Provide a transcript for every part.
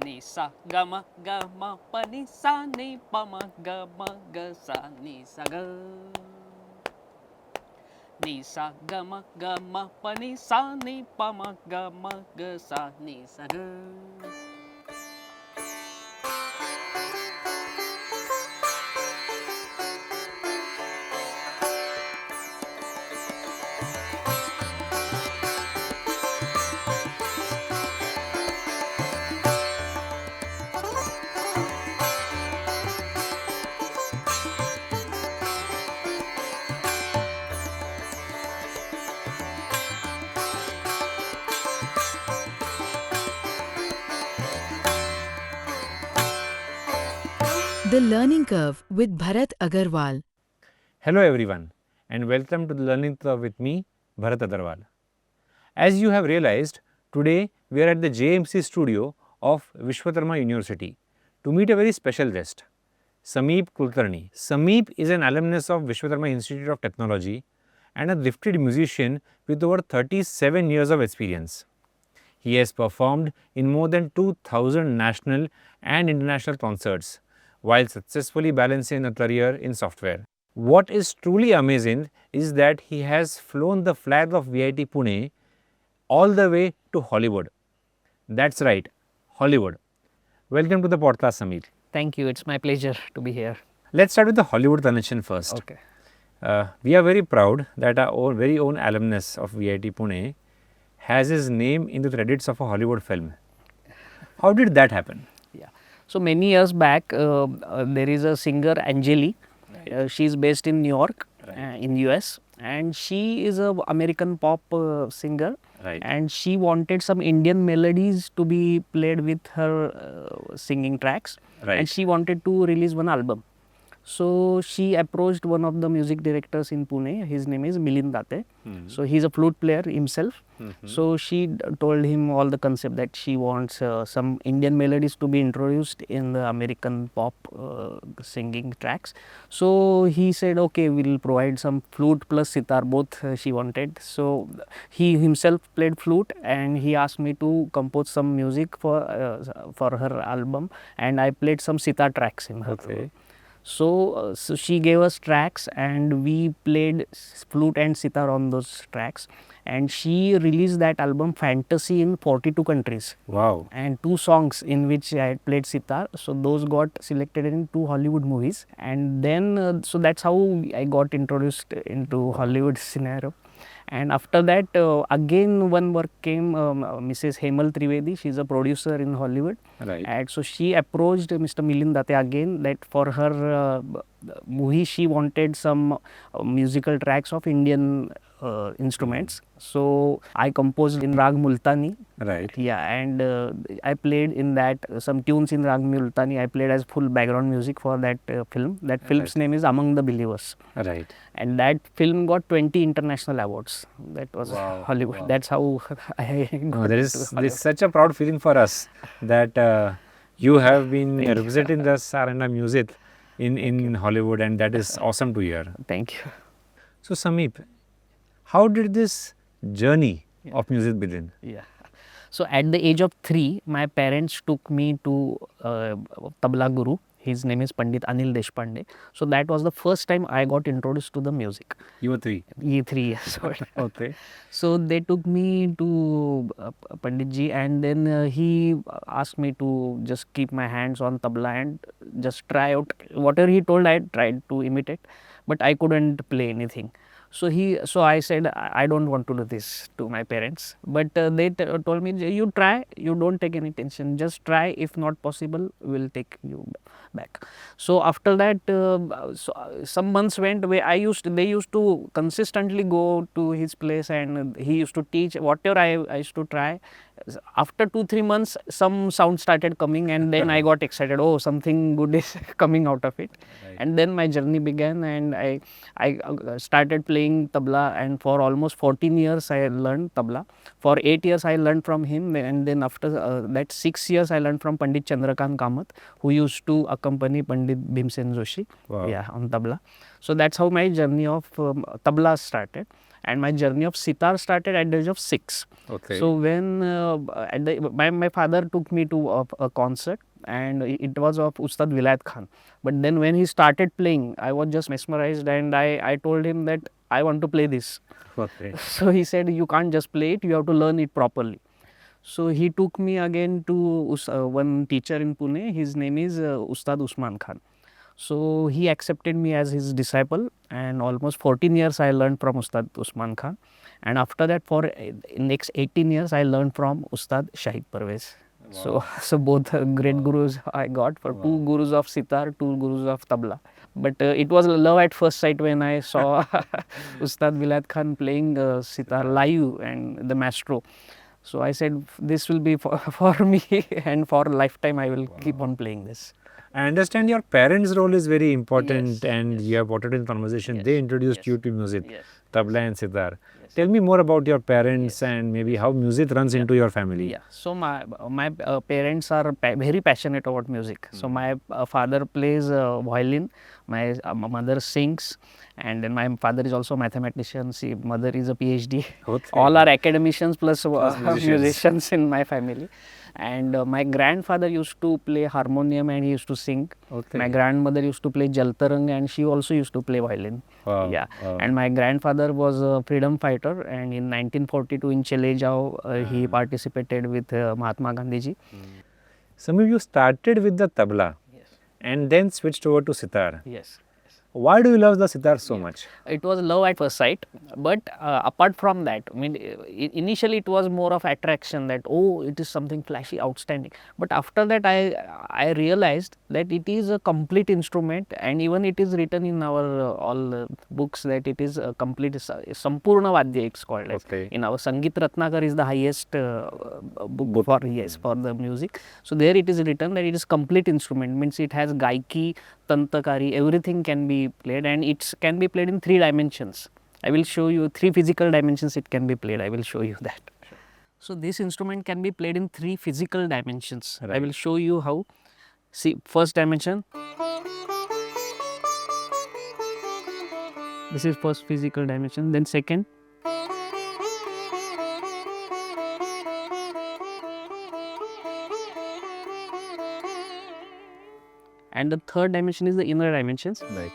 Ni sa ga ma pa ni sa ni pa ma ga sa ni sa ga. Ni sa ga ma pa ni sa ni pa ma ga sa ni sa ga. The Learning Curve with Bharat Agarwal. Hello everyone and welcome to the Learning Curve with me, Bharat Agarwal. As you have realized, today we are at the JMC studio of Vishwakarma University to meet a very special guest, Sameep Kulkarni. Sameep is an alumnus of Vishwakarma Institute of Technology and a gifted musician with over 37 years of experience. He has performed in more than 2000 national and international concerts while successfully balancing a career in software. What is truly amazing is that he has flown the flag of VIT Pune all the way to Hollywood. That's right, Hollywood. Welcome to the podcast, Sameep. Thank you. It's my pleasure to be here. Let's start with the Hollywood connection first. Okay. We are very proud that our very own alumnus of VIT Pune has his name in the credits of a Hollywood film. How did that happen? Yeah. So many years back, there is a singer Anjali. She's based in New York, in US, and she is a American pop singer. Right. And she wanted some Indian melodies to be played with her singing tracks. Right. And she wanted to release one album. So she approached one of the music directors in Pune. His name is Milind Date. So he's a flute player himself. So she told him all the concept that she wants some Indian melodies to be introduced in the American pop singing tracks. So he said, okay, we'll provide some flute plus sitar, both she wanted. So he himself played flute and he asked me to compose some music for her album, and I played some sitar tracks in her. Okay. So she gave us tracks and we played flute and sitar on those tracks, and she released that album Fantasy in 42 countries. Wow. And 2 songs in which I had played sitar, so those got selected in 2 Hollywood movies. And then so that's how I got introduced into Hollywood scenario. And after that, again one work came, Mrs. Hemal Trivedi, she's a producer in Hollywood. Right. And so she approached Mr. Milind Date again, that for her movie she wanted some musical tracks of Indian instruments. So I composed in Rag Multani. Right. Yeah, and I played in that some tunes in Rag Multani. I played as full background music for that film. That film's name is Among the Believers. Right. And that film got 20 international awards. That was Wow. Hollywood. Wow. That's how I got There into is Hollywood. such a proud feeling for us that you have been representing the Saranda music in Hollywood, and that is awesome to hear. Thank you. So Sameep, how did this journey of music begin? Yeah. So at the age of 3, my parents took me to tabla guru. His name is Pandit Anil Deshpande. So that was the first time I got introduced to the music. You were 3. 3 years old. Okay. So they took me to Pandit ji, and then he asked me to just keep my hands on tabla and just try out whatever he told. I tried to imitate, but I couldn't play anything. So I said, I don't want to do this to my parents, but they told me, you try, you don't take any tension, just try. If not possible, we'll take you back. So after that, some months went away. They used to consistently go to his place, and he used to teach whatever I used to try. After 2-3 months, some sound started coming, and then I got excited. Oh, something good is coming out of it. Right. And then my journey began, and I started playing tabla, and for almost 14 years I learned tabla. For 8 years I learned from him, and then after that 6 years I learned from Pandit Chandrakant Kamath, who used to accompany Pandit Bhimsen Joshi. Wow. Yeah, on tabla. So that's how my journey of tabla started. and my journey of sitar started at the age of 6. Okay. So when my father took me to a concert, and it was of Ustad Vilayat Khan. But then when he started playing, I was just mesmerized, and I told him that I want to play this. Okay. So he said, you can't just play it, you have to learn it properly. So he took me again to one teacher in Pune. His name is Ustad Usman Khan. So he accepted me as his disciple, and almost 14 years I learned from Ustad Usman Khan. And after that, for next 18 years, I learned from Ustad Shahid Parvez. So both great gurus I got, for two gurus of sitar, two gurus of tabla. But it was love at first sight when I saw Ustad Vilayat Khan playing sitar live and the maestro. So I said, this will be for me, and for a lifetime I will keep on playing this. I understand your parents' role is very important, Yes, and yes. you have brought it in conversation. Yes, They introduced yes, you to music, yes, tabla and sitar. yes. Tell me more about your parents Yes. and maybe how music runs into your family. Yeah. So my parents are very passionate about music. So my father plays violin, my mother sings, and then my father is also a mathematician. Mother is a PhD. Okay. All are academicians plus, musicians. musicians in my family. And my grandfather used to play harmonium, and he used to sing. Okay. My grandmother used to play jaltarang, and she also used to play violin. Wow, Yeah. wow. And my grandfather was a freedom fighter, and in 1942 in Chile Jao, he participated with Mahatma Gandhi ji. Sameep, you started with the tabla Yes. and then switched over to sitar. Yes. Why do you love the sitar so much? It was love at first sight, but apart from that, I mean, initially it was more of attraction, that oh, it is something flashy, outstanding. But after that, I realized that it is a complete instrument, and even it is written in our all books that it is a complete Sampurna Vadya, it's called. As. Okay. In our Sangeet Ratnakar is the highest book for for the music. So there it is written that it is complete instrument, means it has gaiki, tantakari, everything can be played, and it can be played in 3 dimensions. I will show you 3 physical dimensions it can be played. I will show you that. So this instrument can be played in 3 physical dimensions. I will show you how. See, first dimension. This is first physical dimension. Then second. And the third dimension is the inner dimensions. Right.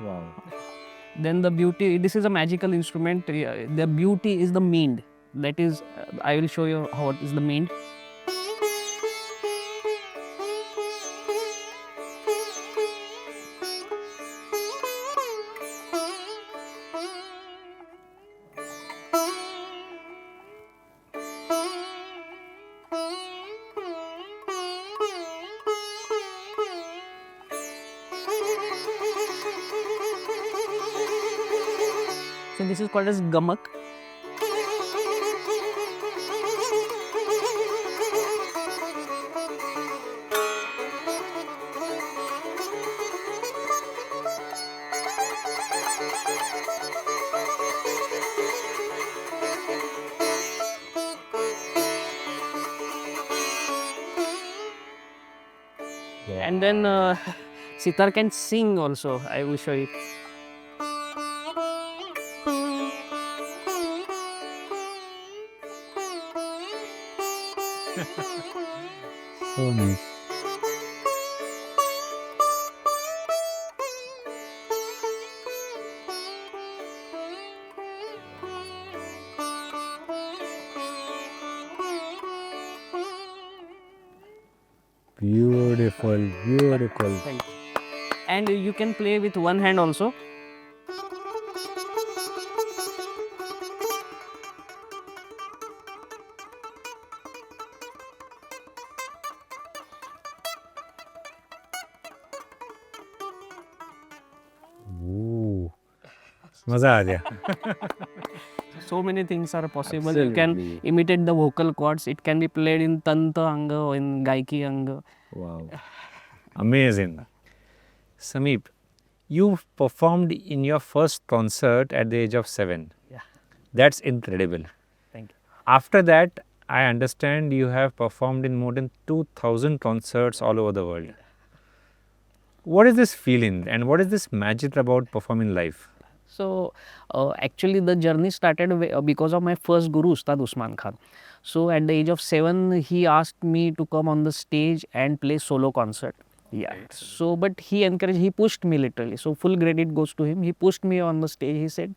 Wow. Then the beauty, this is a magical instrument. The beauty is the meend. That is, I will show you how it is the meend. So this is called as gamak. And then sitar can sing also. I will show you. So nice. Beautiful, beautiful. Thank you. And you can play with one hand also. Ooh. मजा आ गया. So many things are possible. You can Absolutely. imitate the vocal cords. It can be played in tanta anga or in gaiki anga. Wow. Amazing. Sameep, you performed in your first concert at the age of 7. Yeah. That's incredible. After that, I understand you have performed in more than 2000 concerts all over the world. What is this feeling and what is this magic about performing live? So actually the journey started because of my first guru, Ustad Khan. So at the age of 7, he asked me to come on the stage and play solo concert. Yeah. So but he encouraged, he pushed me literally. So full credit goes to him. He pushed me on the stage. He said,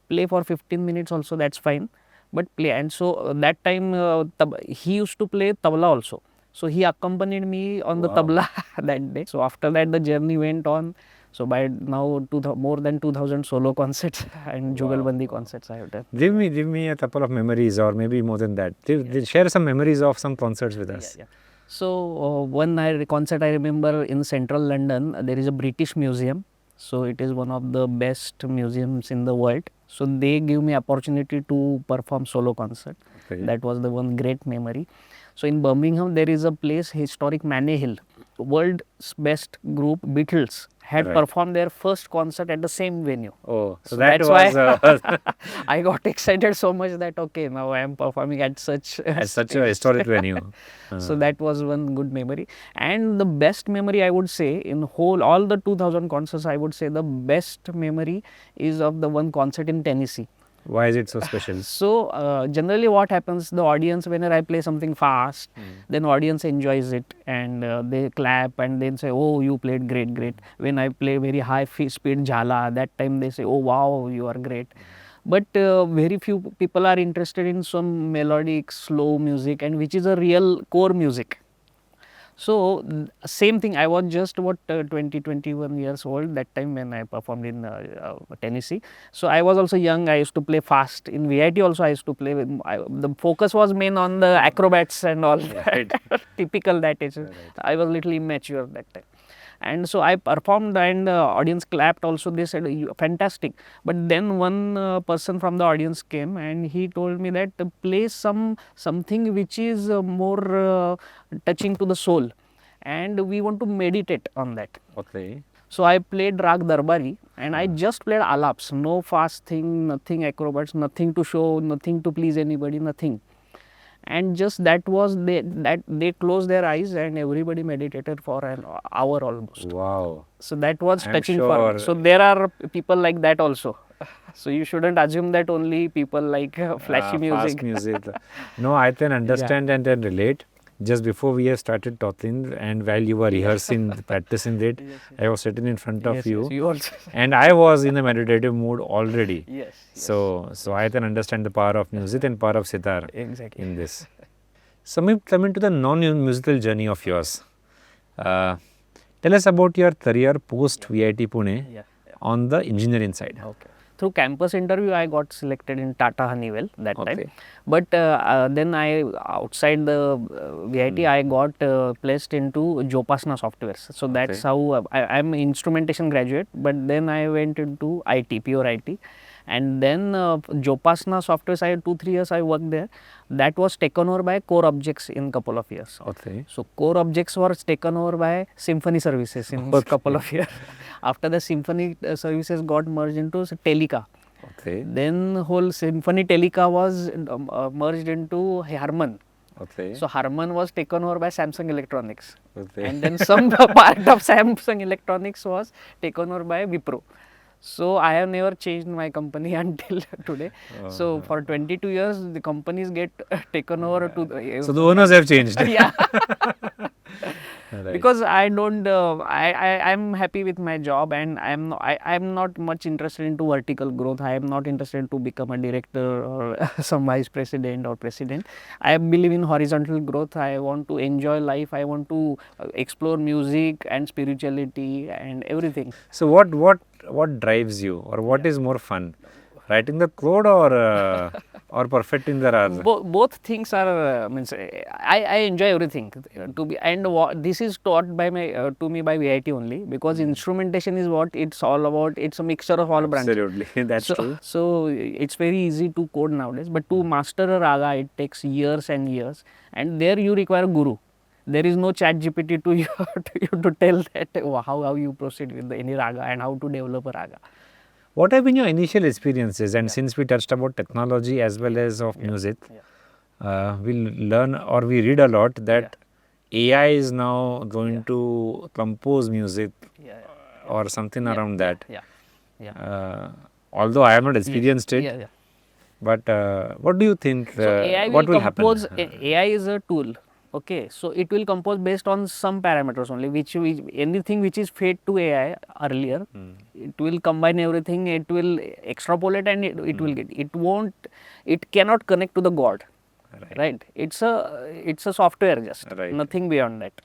play for 15 minutes also, that's fine, but play. And so that time he used to play tabla also. So he accompanied me on the tabla that day. So after that the journey went on. So by now more than 2000 solo concerts and Jugalbandi concerts I have done. Give me a couple of memories, or maybe more than that. Share some memories of some concerts with us. So one concert I remember in central London, there is a British museum. So it is one of the best museums in the world. So they give me opportunity to perform solo concert. Okay. That was the one great memory. So in Birmingham there is a place, historic Manor Hill. World's best group Beatles had performed their first concert at the same venue. Oh, so that's was why I got excited so much that okay, now I am performing at such a historic venue. So that was one good memory. And the best memory I would say in all the 2000 concerts, I would say the best memory is of the one concert in Tennessee. Why is it so special? So generally what happens, the audience, whenever I play something fast, then audience enjoys it and they clap and then say, oh, you played great. When I play very high speed jhala, that time they say, oh wow, you are great. But very few people are interested in some melodic slow music, and which is a real core music. So same thing, I was just about 21 years old that time when I performed in Tennessee. So I was also young, I used to play fast. In VIT also I used to play, the focus was main on the acrobats and all that. Typical that age. I was little immature that time. And so I performed and the audience clapped also. They said, fantastic. But then one person from the audience came and he told me that play something which is more touching to the soul, and we want to meditate on that. Okay. So I played Rag Darbari and I just played alaps, no fast thing, nothing acrobats, nothing to show, nothing to please anybody, nothing. And just that was they closed their eyes and everybody meditated for an hour almost. Wow. So that was touching for sure. me. So there are people like that also. So you shouldn't assume that only people like flashy music. Fast music. No, I can understand and then relate. Just before we have started talking and while you were rehearsing, practicing it, I was sitting in front of you. Yes, you also. And I was in a meditative mood already. Yes. So I can understand the power of music and power of sitar Exactly. in this. Sameep, coming to the non-musical journey of yours, tell us about your career post VIT Pune on the engineering side. Okay. Through campus interview, I got selected in Tata Honeywell that time. But then outside the VIT, I got placed into Jopasna Softwares. So that's how I'm instrumentation graduate. But then I went into IT, pure IT. And then Jopasna Softwares, I had 2-3 years I worked there. That was taken over by Core Objects in couple of years. Okay. So Core Objects was taken over by Symphony Services in couple of years. After the Symphony Services got merged into Telika. Okay. Then whole Symphony Telika was merged into Harman. Okay. So Harman was taken over by Samsung Electronics. Okay. And then some part of Samsung Electronics was taken over by Wipro. So I have never changed my company until today. So for 22 years, the companies get taken over to the... So the owners have changed. Yeah. Right. Because I don't, I'm happy with my job, and I'm not much interested into vertical growth. I am not interested to become a director or some vice president or president. I believe in horizontal growth. I want to enjoy life. I want to explore music and spirituality and everything. So what drives you, or what is more fun, writing the code or perfecting the rags? Both things are means I enjoy everything to be, and this is taught by my to me by VIT only, because instrumentation is what it's all about. It's a mixture of all branches. Absolutely, that's true. So it's very easy to code nowadays, but to master a raga it takes years and years, and there you require a guru. There is no chat GPT to you to tell that how you proceed with any raga and how to develop a raga. What have been your initial experiences? And since we touched about technology as well as of music, we learn or we read a lot that AI is now going to compose music Yeah. or something Yeah. around that. Yeah. Yeah. Although I have not experienced it, Yeah. but what do you think? So AI What will compose. happen? AI is a tool. Okay, so it will compose based on some parameters only. Anything which is fed to AI earlier, it will combine everything. It will extrapolate and it will get. It won't. It cannot connect to the God. Right. It's a software just. Right. Nothing beyond that.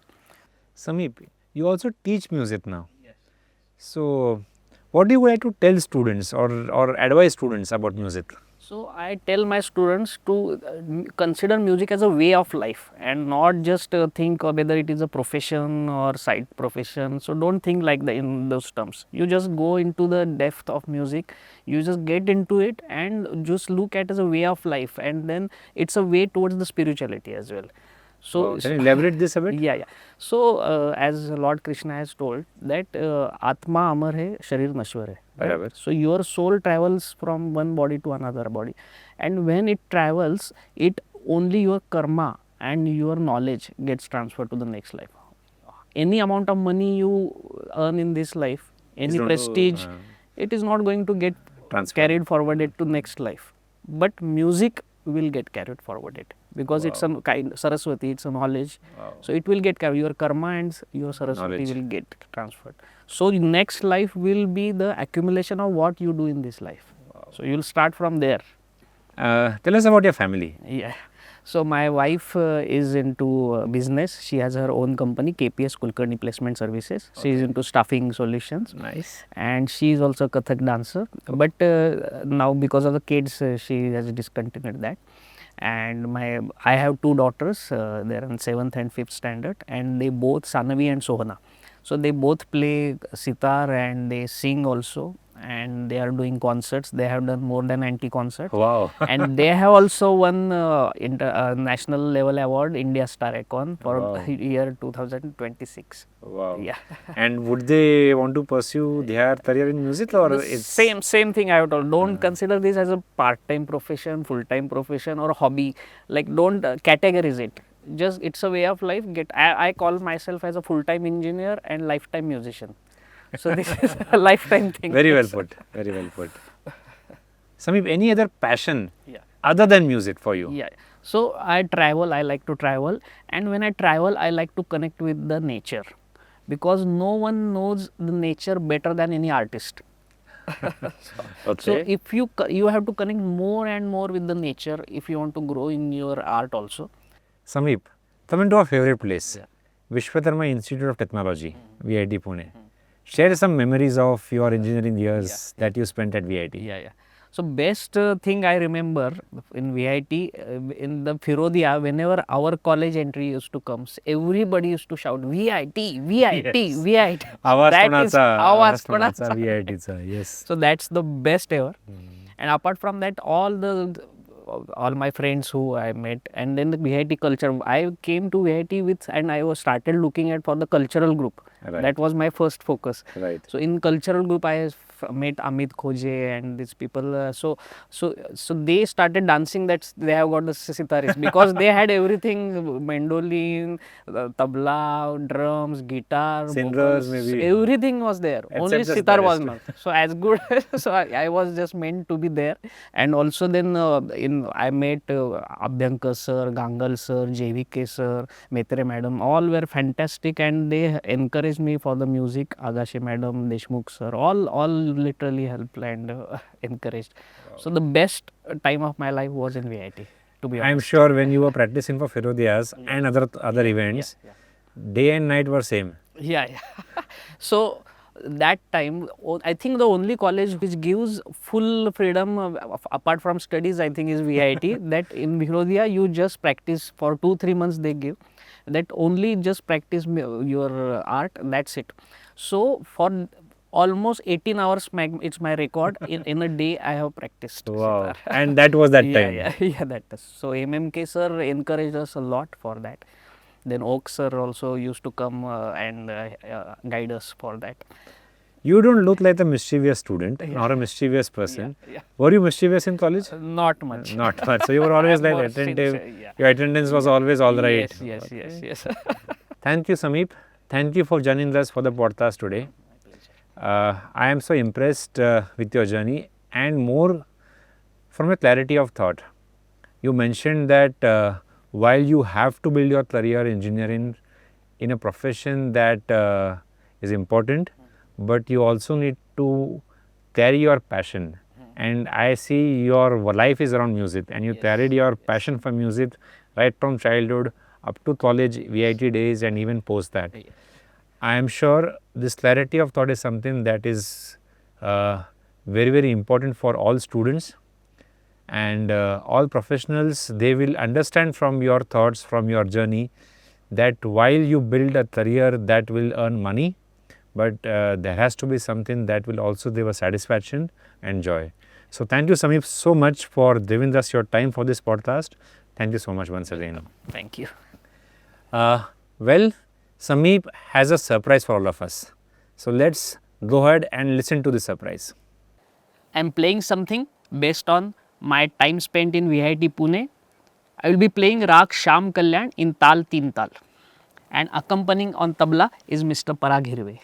Sameep, you also teach music now. Yes. So, what do you like to tell students or advise students about music? So I tell my students to consider music as a way of life and not just think of whether it is a profession or side profession. So don't think like that in those terms. You just go into the depth of music. You just get into it and just look at it as a way of life, and then it's a way towards the spirituality as well. So Can you elaborate this a bit? yeah. So as Lord Krishna has told that Atma amar hai, Sharir nashwar hai. Barabar. Right? So your soul travels from one body to another body, and when it travels, it only your karma and your knowledge gets transferred to the next life. Any amount of money you earn in this life, any not to, prestige, it is not going to get Transfer. carried forwarded to next life. But music will get carried forwarded because it's a kind Saraswati, it's a knowledge. So it will get carried. Your karma and your Saraswati Knowledge. will get transferred. So the next life will be the accumulation of what you do in this life. So you will start from there. Tell us about your family. Yeah. So my wife is into business. She has her own company, KPS Kulkarni Placement Services. She is into staffing solutions. Nice. And she is also a Kathak dancer. But now because of the kids, she has discontinued that. And I have two daughters. They are in 7th and 5th standard, and they both Sanavi and Sohana. So they both play sitar and they sing also, and they are doing concerts. They have done more than 90 concerts. Wow. And they have also won national level award, India Star Icon for Wow. year 2026. Wow. Yeah. And would they want to pursue their career in music or The it's same thing I have told. Don't consider this as a part-time profession, full-time profession, or hobby. Like don't categorize it. Just it's a way of life. I call myself as a full-time engineer and lifetime musician. So this is a lifetime thing. very well put? Very well put. Sameep, any other passion Yeah. other than music for you? Yeah. So I travel. I like to travel, and when I travel, I like to connect with the nature, because no one knows the nature better than any artist. So Okay. if you have to connect more and more with the nature if you want to grow in your art also. Sameep, coming to our favorite place, Yeah. Vishwakarma Institute of Technology, VIT Pune. Share some memories of your engineering years that you spent at VIT. Yeah. So best thing I remember in VIT, in the Firodia, whenever our college entry used to come, everybody used to shout VIT, VIT, Yes. VIT. आवाज That is कोणाचा आवाज कोणाचा कोणाचा. VIT चा. Yes. So that's the best ever. And apart from that, all my friends who I met, and then the VIT culture. I came to VIT with, and I was started looking at for the cultural group. Right. That was my first focus. Right. So in cultural group, I met Amit Khoje and these people. So they started dancing. That they have got the sitarist because they had everything: mandolin, tabla, drums, guitar, Singers vocals, maybe. everything was there. Only the sitar was sitarist. not. So as good. So I was just meant to be there. And also then I met Abhyankar sir, Gangal sir, JVK sir, Maitre madam. All were fantastic, and they encouraged me for the music. Agashe madam, Deshmukh sir, all literally helped and encouraged. So the best time of my life was in VIT. To be honest. I am sure when you were practicing for Firodiyas and other events, day and night were same. Yeah. So that time, I think the only college which gives full freedom apart from studies, I think, is VIT. That in Virodia you just practice for 2-3 months. They give that only just practice your art. That's it. So for almost 18 hours, it's my record. In a day, I have practiced. Wow. sitar. And that was that time. Yeah, that is. So MMK sir encouraged us a lot for that. Then Oak sir also used to come and guide us for that. You don't look like a mischievous student or a mischievous person. Yeah. Were you mischievous in college? Not much. Not much. So you were always like More attentive. sincere, yeah. Your attendance was always all right. Yes. Thank you, Sameep. Thank you for joining us for the podcast today. I am so impressed with your journey and more from a clarity of thought. You mentioned that while you have to build your career engineering in a profession that is important, but you also need to carry your passion. And I see your life is around music, and you carried your passion for music right from childhood up to college, VIT days, and even post that. I am sure this clarity of thought is something that is very important for all students and all professionals. They will understand from your thoughts, from your journey, that while you build a career that will earn money, but there has to be something that will also give a satisfaction and joy. So thank you, Sameep, so much for giving us your time for this podcast. Thank you so much once again. Thank you. Well, Sameep has a surprise for all of us. So let's go ahead and listen to the surprise. I'm playing something based on my time spent in VIT Pune. I will be playing Raag Sham Kalyan in Tal Teen Tal, and accompanying on tabla is Mr. Parag Hirve.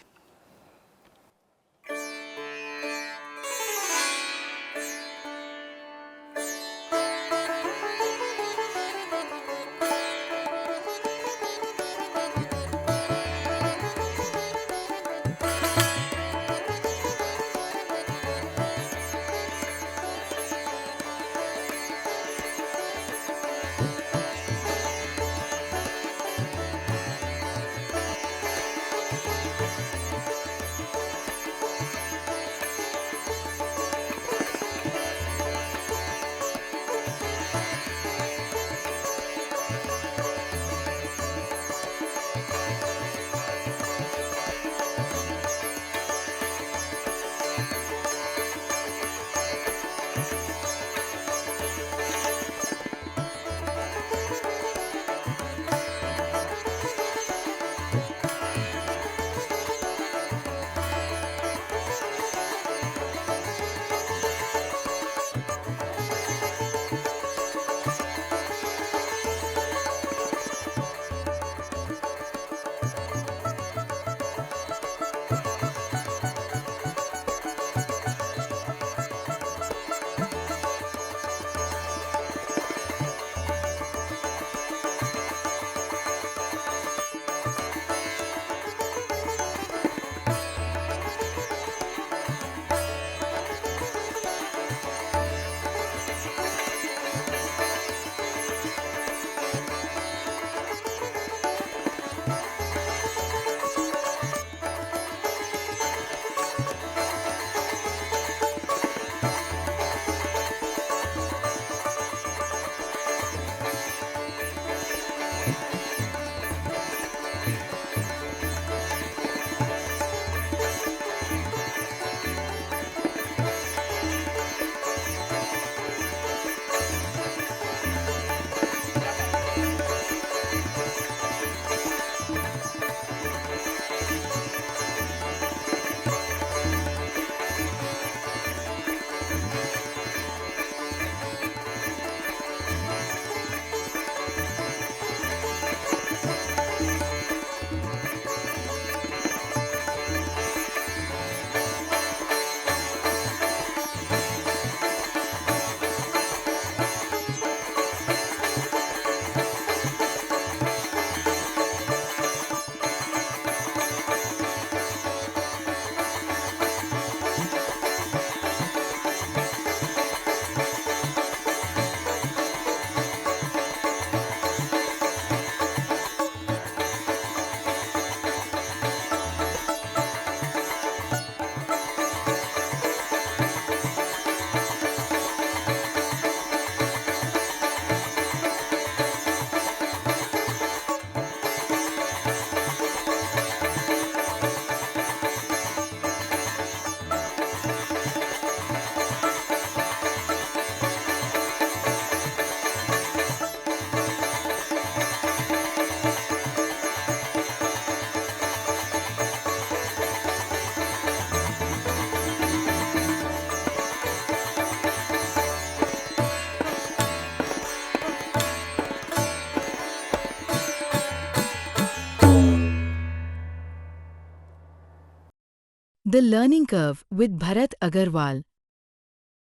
The Learning Curve with Bharat Agarwal.